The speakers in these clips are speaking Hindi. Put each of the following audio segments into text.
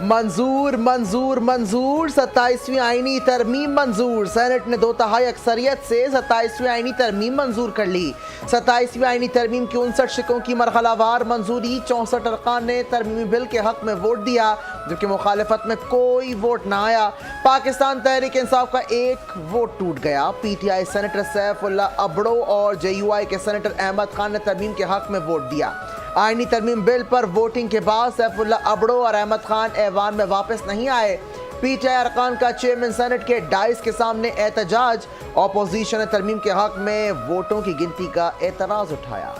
मंजूर मंजूर मंजूर 27वीं आईनी तरमीम मंजूर। सेनेट ने 2/3 अक्सरियत से 27वीं आईनी तरमीम मंजूर कर ली। 27वीं आईनी तरमीम की 59 शिकों की मरहलावार मंजूरी। 64 अरकान ने तरमीमी बिल के हक में वोट दिया, जबकि मुखालिफत में कोई वोट ना आया। पाकिस्तान तहरीक इंसाफ का एक वोट टूट गया। PTI सेनेटर सैफुल्लाह अबड़ो और JUI के सेनेटर अहमद खान ने तरमीम के हक में वोट दिया। आईनी तरमीम बिल पर वोटिंग के बाद सैफुल्लाह अबड़ो और अहमद खान ऐवान में वापस नहीं आए। PTI अरकान का चेयरमैन सेनेट के डाइस के सामने एहतजाज। अपोजिशन ने तरमीम के हक में वोटों की गिनती का एतराज उठाया।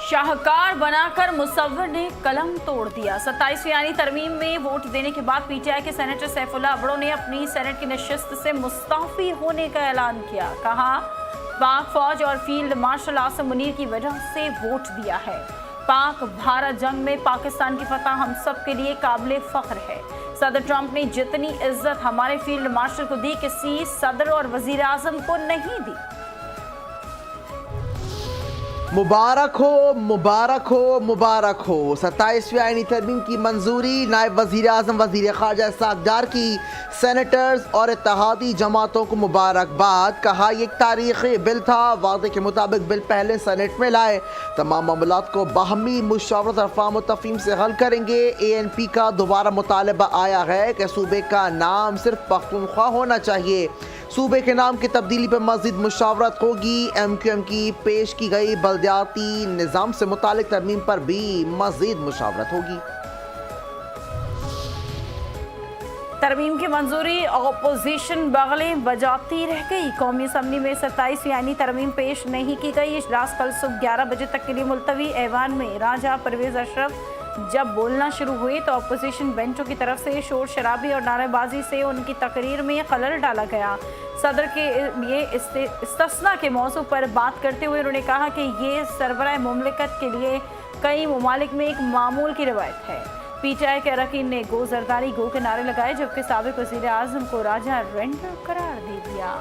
शाहकार बनाकर मुसव्विर ने कलम तोड़ दिया। 27वीं आईनी तरमीम में वोट देने के बाद PTI के सेनेटर सैफुल्लाह अबड़ो ने अपनी सेनेट की नशिस्त से मुस्तफी होने का ऐलान किया। कहा, पाक फौज और फील्ड मार्शल आसिम मुनीर की वजह से वोट दिया है। पाक भारत जंग में पाकिस्तान की फतह हम सब के लिए काबिल फख्र है। सदर ट्रंप ने जितनी इज्जत हमारे फील्ड मार्शल को दी, किसी सदर और वजीर आजम को नहीं दी। मुबारक हो मुबारक हो मुबारक हो। 27वीं आईनी तरमीम की मंजूरी। नायब वजीर आजम वजीर खारजा सागदार की सेनेटर्स और इत्तेहादी जमातों को मुबारकबाद। कहा, यह एक तारीखी बिल था। वादे के मुताबिक बिल पहले सेनेट में लाए। तमाम मामलात को बाहमी मुशावरत और फाहम तफहीम से हल करेंगे। ANP का दोबारा मुतालबा आया है कि सूबे का नाम सिर्फ पख्तूनख्वा होना चाहिए। सूबे के नाम की तब्दीली पर मज़ीद मुशावरत होगी। MQM की पेश की गई बल्दियाती निज़ाम से मुतालिक तरमीम पर भी मज़ीद मुशावरत होगी। तरमीम की मंजूरी। अपोजिशन बगलें बजाती रह गई। कौमी असम्बली में 27वीं आईनी तरमीम पेश नहीं की गई। इजलास कल सुबह 11 बजे तक के लिए मुलतवी। ऐवान में राजा परवेज अशरफ जब बोलना शुरू हुए तो अपोजिशन बेंचों की तरफ से शोर शराबी और नारेबाजी से उनकी तकरीर में खलल डाला गया। सदर के लिए इस्तिस्ना के मौजू पर बात करते हुए उन्होंने कहा कि ये सरबराह मुमलिकत के लिए कई ममालिक में एक मामूल की रवायत है। PTI के अरकान ने गो जरदारी गो के नारे लगाए, जबकि साबिक वज़ीर आज़म को राजा रेंडर करार दे दिया।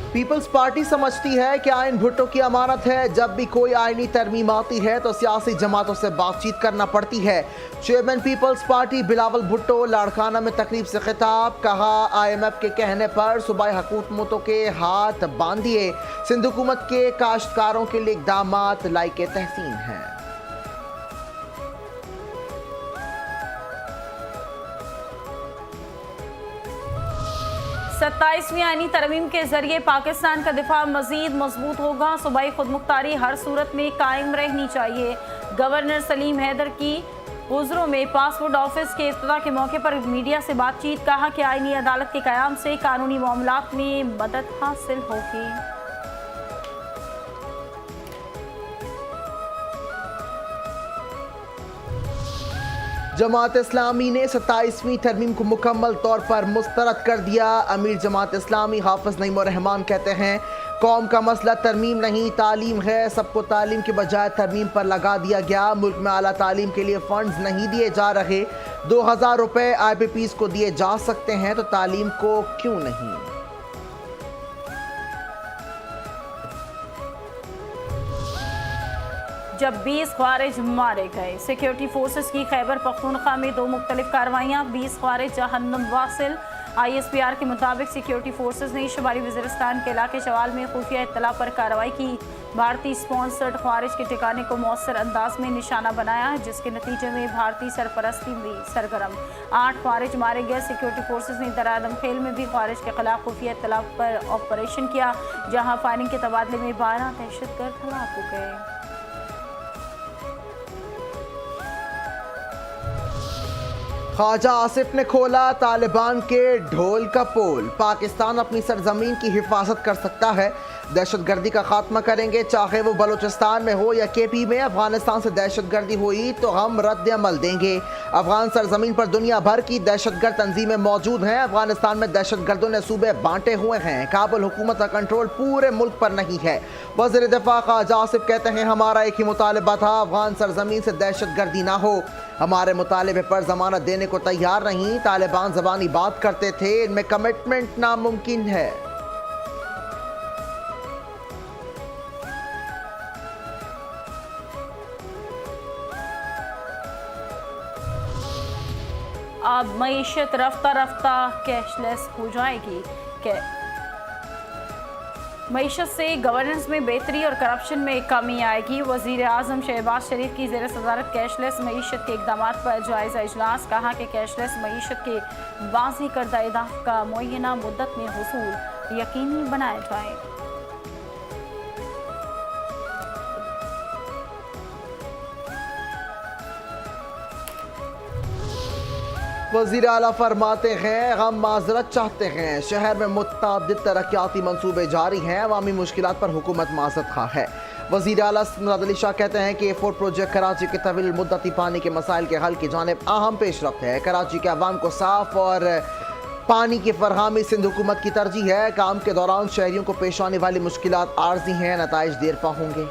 पीपल्स पार्टी समझती है कि आइन भुट्टो की अमानत है। जब भी कोई आईनी तरमीम आती है तो सियासी जमातों से बातचीत करना पड़ती है। Chairman Peoples Party Bilawal Bhutto Larkana में तकरीब से खिताब। कहा, IMF के कहने पर सूबाई हुकूमतों के हाथ बांधिए। सिंध हुकूमत के काश्तकारों के लिए इक़दामात लायके तहसीन हैं। 27वीं आईनी तरमीम के जरिए पाकिस्तान का दिफा मजीद मजबूत होगा। सूबाई खुदमुख्तारी हर सूरत में कायम रहनी चाहिए। गवर्नर सलीम हैदर की हुज़ुरों में पासपोर्ट ऑफिस के इफ्तिताह के मौके पर मीडिया से बातचीत। कहा कि आईनी अदालत के क़याम से कानूनी मामलात में मदद हासिल होगी। जमात इस्लामी ने 27वीं तरमीम को मुकम्मल तौर पर मुस्तरद कर दिया। अमीर जमात इस्लामी हाफिज नईमुर रहमान कहते हैं, कौम का मसला तरमीम नहीं तालीम है। सबको तालीम के बजाय तरमीम पर लगा दिया गया। मुल्क में आला तालीम के लिए फंड्स नहीं दिए जा रहे। 2000 रुपये IPPs को दिए जा सकते हैं तो तालीम को क्यों नहीं। जब 20 ख्वारिज मारे गए। सिक्योरिटी फोर्सेस की खैबर पख्तूनख्वा में 2 मुख्तलिफ कार्रवाइयाँ। 20 ख्वारिज जहन्नुम वासिल। ISPR के मुताबिक सिक्योरिटी फोर्सेस ने शुमारी वज़ीरिस्तान के इलाके शवाल में खुफिया इत्तला पर कार्रवाई की। भारतीय स्पॉन्सर्ड ख्वारिज के ठिकाने को मौसर अंदाज में निशाना बनाया, जिसके नतीजे में भारतीय सरपरस्ती में सरगर्म 8 ख्वारिज मारे गए। सिक्योरिटी फोर्सेस ने दरादम खेल में भी ख्वारिज के खिलाफ खुफिया इत्तला पर ऑपरेशन किया, जहाँ फायरिंग के तबादले में 12 दहशतगर्द हलाक हो गए। ख्वाजा आसिफ ने खोला तालिबान के ढोल का पोल। पाकिस्तान अपनी सरजमीन की हिफाजत कर सकता है। दहशतगर्दी का खात्मा करेंगे, चाहे वो बलूचिस्तान में हो या KP में। अफगानिस्तान से दहशतगर्दी हुई तो हम रद्द अमल देंगे। अफगान सरजमीन पर दुनिया भर की दहशतगर्द तंजीमें मौजूद हैं। अफगानिस्तान में दहशतगर्दों ने सूबे बांटे हुए हैं। काबुल हुकूमत का कंट्रोल पूरे मुल्क पर नहीं है। वज़ीर दिफा ख्वाजा आसिफ कहते हैं, हमारा एक ही मुतालबा था, अफगान सरजमीन से दहशतगर्दी ना हो। हमारे मुतालबे पर जमानत देने को तैयार नहीं। तालिबान ज़बानी बात करते थे, इनमें कमिटमेंट नामुमकिन है। अब मईशत रफ्ता रफ्ता कैशलेस हो जाएगी। मईशत से गवर्नेंस में बेहतरी और करप्शन में कमी आएगी। वज़ीर आज़म शहबाज शरीफ की ज़ेर सदारत कैशलेस मईशत के इक़दाम पर जायज़ा इजलास। कहा कि कैशलेस मईशत के वाज़ी करदा अहदाफ का मुअय्यना मुद्दत में हुसूल यकीनी बनाया जाए। वज़ीर आला फरमाते हैं, हम माजरत चाहते हैं। शहर में मुतअद्दिद तरक्याती मंसूबे जारी हैं, अवामी मुश्किलात पर हुकूमत माजरत खा है। वज़ीर आला मुराद अली शाह कहते हैं कि A4 प्रोजेक्ट कराची के तवील मुद्दती पानी के मसाइल के हल की जानिब अहम पेशरफ्त है। कराची के अवाम को साफ और पानी की फरहमी सिंध हुकूमत की तरजीह है। काम के दौरान शहरियों को पेश आने वाली मुश्किलात आर्जी हैं, नताइज देर पा होंगे।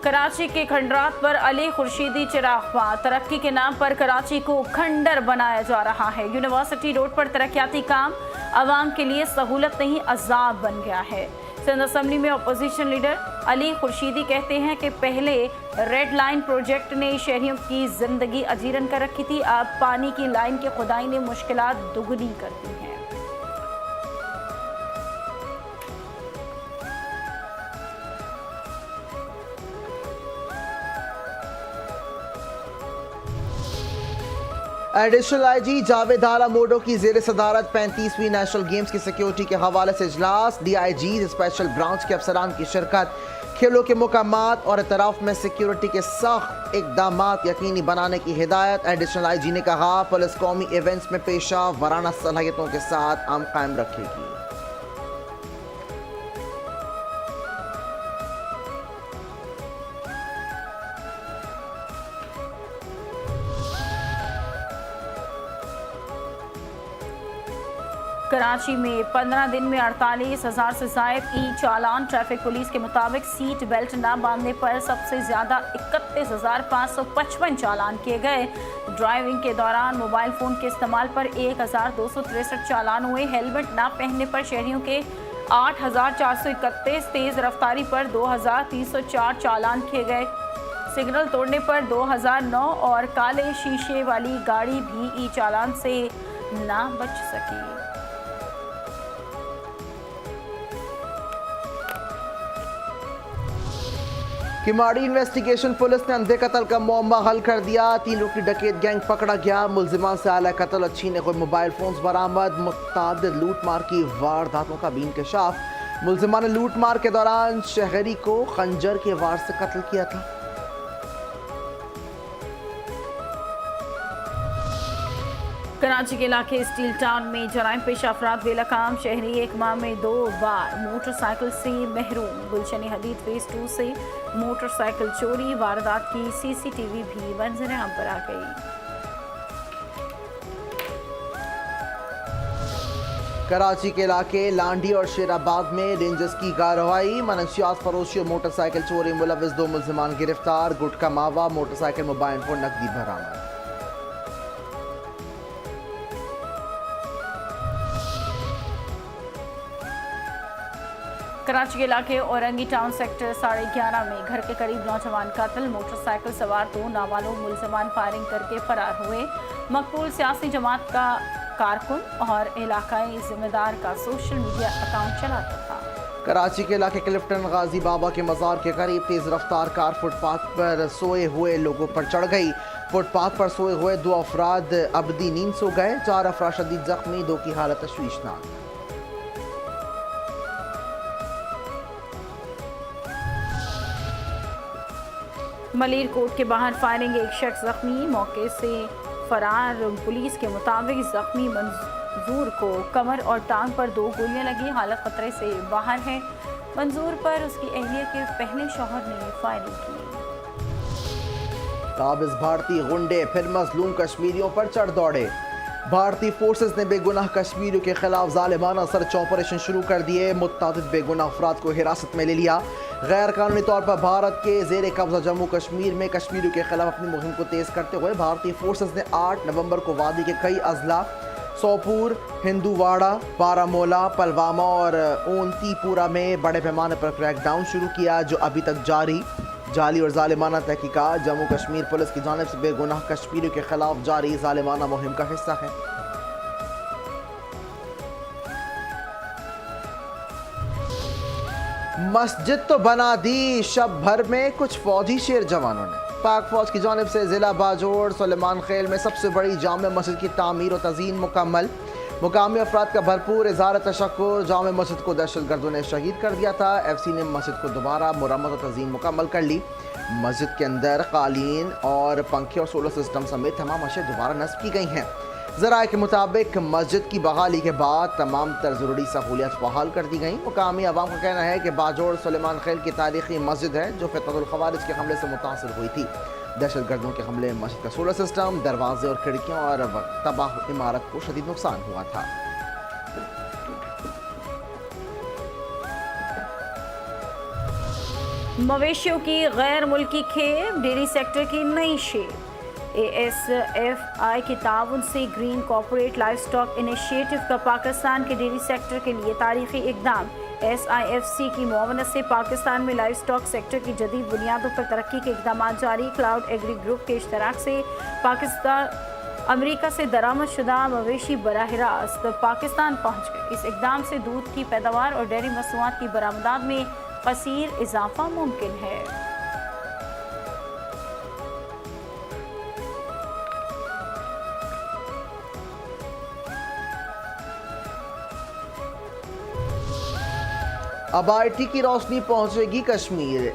कराची के खंडरात पर अली खुर्शीदी चिरागबाज। तरक्की के नाम पर कराची को खंडर बनाया जा रहा है। यूनिवर्सिटी रोड पर तरक्याती काम आवाम के लिए सहूलत नहीं, अजाब बन गया है। सिंध असम्बली में अपोजिशन लीडर अली खुर्शीदी कहते हैं कि पहले रेड लाइन प्रोजेक्ट ने शहरियों की जिंदगी अजीरन कर रखी थी, अब पानी की लाइन की खुदाई ने मुश्किलात दुगनी कर दी हैं। एडिशनल IG जावेद आला मोडो की ज़ेर सदारत 35वीं नेशनल गेम्स की सिक्योरिटी के हवाले से इजलास। DIG स्पेशल ब्रांच के अफसरान की शिरकत। खेलों के मुकामात और इतराफ में सिक्योरिटी के सख्त इकदामात यकीनी बनाने की हिदायत। एडिशनल IG ने कहा, पुलिस कौमी इवेंट्स में पेशा वराना सलाहियतों के साथ अमन कायम रखेगी। कराची में 15 दिन में 48,000 से ज़ायद चालान। ट्रैफिक पुलिस के मुताबिक सीट बेल्ट न बांधने पर सबसे ज़्यादा 31,555 चालान किए गए। ड्राइविंग के दौरान मोबाइल फ़ोन के इस्तेमाल पर 1,263 चालान हुए। हेलमेट न पहनने पर शहरियों के 8,431, तेज़ रफ्तारी पर 2,304 चालान किए गए। सिग्नल तोड़ने पर 2,009 और काले शीशे वाली गाड़ी भी चालान से ना बच सकी। किमाड़ी इन्वेस्टिगेशन पुलिस ने अंधे कत्ल का मुअम्मा हल कर दिया। 3 रुकनी डकैत गैंग पकड़ा गया। मुलजिमान से आला कत्ल छीने हुए मोबाइल फोन्स बरामद। मुतअद्दिद लूट मार की वारदातों का भी इंकशाफ। मुलजिमान ने लूट मार के दौरान शहरी को खंजर के वार से कत्ल किया था। कराची के इलाके स्टील टाउन में जराइम पेशा अफराद बेलकाम। शहरी एक माह में 2 बार मोटरसाइकिल से महरूम। गुलशनी हदीद फेज 2 से मोटरसाइकिल चोरी। वारदात की CCTV भी मंजर आम पर आ गई। कराची के इलाके लांडी और शेराबाद में रेंजर्स की कार्रवाई। मनशियात फरोशी और मोटरसाइकिल चोरी मुलविस 2 मुलजिमान गिरफ्तार। गुटका मावा, मोटरसाइकिल, मोबाइल फोन, नकदी बरामद। कराची के इलाके औरंगी टाउन सेक्टर 11.5 में घर के करीब नौजवान कत्ल। मोटरसाइकिल सवार 2 नाबालिग मुलजमान फायरिंग करके फरार हुए। मकबूल सियासी जमात का कारकुन और इलाकाई जिम्मेदार का सोशल मीडिया अकाउंट चलाता था। कराची के इलाके क्लिफ्टन गाजी बाबा के मज़ार के करीब तेज रफ्तार कार फुटपाथ पर सोए हुए लोगों पर चढ़ गई। फुटपाथ पर सोए हुए 2 अफराद अबदी नींद सो गए। 4 अफराद शदीद जख्मी, 2 की हालत तशवीशनाक। मलिर कोर्ट के बाहर फायरिंग, एक शख्स जख्मी, मौके से फरार। पुलिस के मुताबिक जख्मी मंजूर को कमर और टांग पर 2 गोलियां लगी, हालत खतरे से बाहर है। मंजूर पर उसकी अहलिया के पहले शौहर ने फायरिंग की। काबिज भारतीय गुंडे फिर मजलूम कश्मीरियों पर चढ़ दौड़े। भारतीय फोर्सेस ने बेगुनाह कश्मीरियों के खिलाफ जालिमाना सर्च ऑपरेशन शुरू कर दिए। मुत्तादिद बेगुनाह अफराद को हिरासत में ले लिया। गैर कानूनी तौर पर भारत के जेर कब्जा जम्मू कश्मीर में कश्मीरियों के खिलाफ अपनी मुहिम को तेज करते हुए भारतीय फोर्सेस ने 8 नवंबर को वादी के कई अजला सोपुर, हिंदूवाड़ा, बारामूला, पलवामा और ओंतीपुरा में बड़े पैमाने पर क्रैकडाउन शुरू किया, जो अभी तक जारी। जाली और जालिमाना तहकीकात जम्मू कश्मीर पुलिस की जानिब से बेगुनाह कश्मीरियों के खिलाफ जारी जालिमाना मुहिम का हिस्सा है। मस्जिद तो बना दी, शब भर में कुछ फौजी शेर जवानों ने। पाक फौज की जानिब से जिला बाजोड़ सुलेमान खेल में सबसे बड़ी जामे मस्जिद की तामीर और तज़ीन मुकम्मल। मुकामी अफराद का भरपूर इज़हार तशक्कुर। जामे मस्जिद को दहशतगर्दों ने शहीद कर दिया था। FC ने मस्जिद को दोबारा मुरम्मत और तज़ीन मुकम्मल कर ली। मस्जिद के अंदर कालीन और पंखे और सोलर सिस्टम समेत तमाम अशया दोबारा नस्ब की गई हैं। ज़राए के मुताबिक मस्जिद की बहाली के बाद तमाम तर ज़रूरी सहूलियत बहाल कर दी गई। मुकामी अवाम का कहना है कि बाजोड़ सुलेमान खेल की तारीखी मस्जिद है जो फितनतुल खवारिज के हमले से मुतासर हुई थी। दहशतगर्दों के हमले में मस्जिद का सोलर सिस्टम, दरवाजे और खिड़कियों और तबाह इमारत को शदीद नुकसान हुआ था। मवेशियों की गैर मुल्की खेप, डेयरी सेक्टर की नई शेर। ASFI के ताउन से green corporate life stock initiative का पाकिस्तान के डेयरी सेक्टर के लिए तारीखी इकदाम। SIFC की मुआवनत से पाकिस्तान में लाइफ स्टॉक सेक्टर की जदीद बुनियादों पर तरक्की के इकदाम जारी। क्लाउड एग्री ग्रुप के इश्तराक से पाकिस्तान अमेरिका से दरामद शुदा मवेशी बराह रास्त पाकिस्तान पहुँच गए। इस इकदाम से दूध की पैदावार और डेयरी मसनूआत की बरामदात में कसीर इजाफा मुमकिन है। अब IT की रोशनी पहुंचेगी कश्मीर।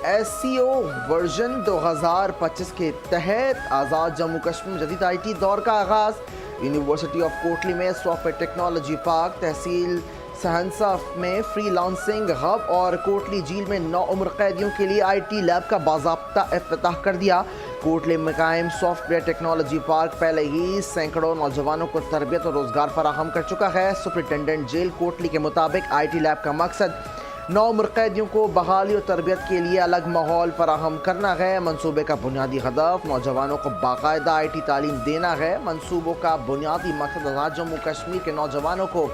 SCO वर्जन 2025 के तहत आज़ाद जम्मू कश्मीर में जदीद IT दौर का आगाज़। यूनिवर्सिटी ऑफ कोटली में सॉफ्टवेयर टेक्नोलॉजी पार्क, तहसील सहनसा में फ्रीलांसिंग हब और कोटली झील में 9 उम्र कैदियों के लिए IT लैब का बाज़ाब्ता इफ्तिताह कर दिया। कोटली में कायम सॉफ्टवेयर टेक्नोलॉजी पार्क पहले ही सैकड़ों नौजवानों को तरबियत और रोजगार फराहम कर चुका है। सुपरिटेंडेंट जेल कोटली के मुताबिक IT लैब का मकसद 9 उम्र कैदियों को बहाली और तरबियत के लिए अलग माहौल फराहम करना है। मनसूबे का बुनियादी हदफ नौजवानों को बाकायदा IT तालीम देना है। मनसूबों का बुनियादी मकसद आज़ाद जम्मू कश्मीर के नौजवानों को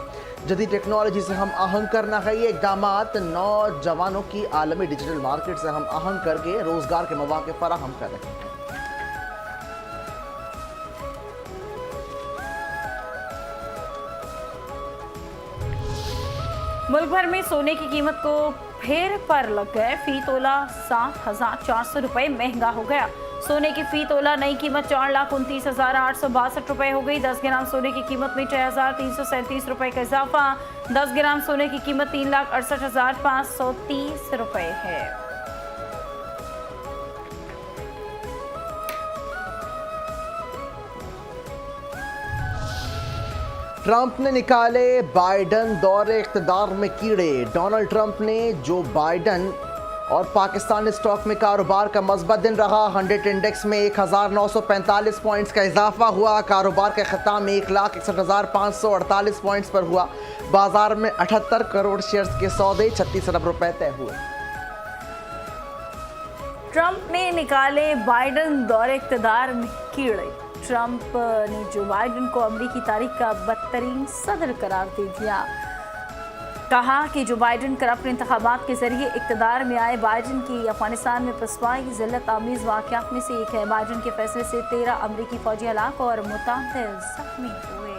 जदीद टेक्नोलॉजी से हम आहंग करना है। ये इकदामात नौजवानों की आलमी डिजिटल मार्केट से हम आहंग करके रोजगार के मौके फराहम कर रहे हैं। मुल्क भर में सोने की कीमत को फेर पर लग गए। फी तोला 7,400 रुपये महंगा हो गया। सोने की फी तोला नई कीमत 4,29,862 रुपये हो गई। 10 ग्राम सोने की कीमत में 6,337 रुपये का इजाफा। 10 ग्राम सोने की कीमत 3,68,530 रुपये है। ट्रंप ने निकाले बाइडन दौरे इख्तिदार में कीड़े। डोनाल्ड ट्रंप ने जो बाइडन और पाकिस्तानी स्टॉक में कारोबार का मज़बूत दिन रहा। 100 इंडेक्स में 1,945 पॉइंट्स का इजाफा हुआ। कारोबार के ख़त्म में 1,61,548 पॉइंट्स पर हुआ। बाजार में 78 करोड़ शेयर्स के सौदे 36 अरब रुपए तय हुए। ट्रंप ने निकाले बाइडन दौरे इख्तिदार में कीड़े। ट्रंप ने जो बाइडन को अमेरिकी तारीख का बदतरीन सदर करार दे दिया। कहा कि जो बाइडन करप्ट इंतखाबात के जरिए इक़्तिदार में आए। बाइडन की अफगानिस्तान में पसपाई ज़िल्लत आमीज़ वाक़यात में से एक है। बाइडन के फैसले से 13 अमरीकी फ़ौजी हलाक और मुतअद्दिद ज़ख्मी हुए।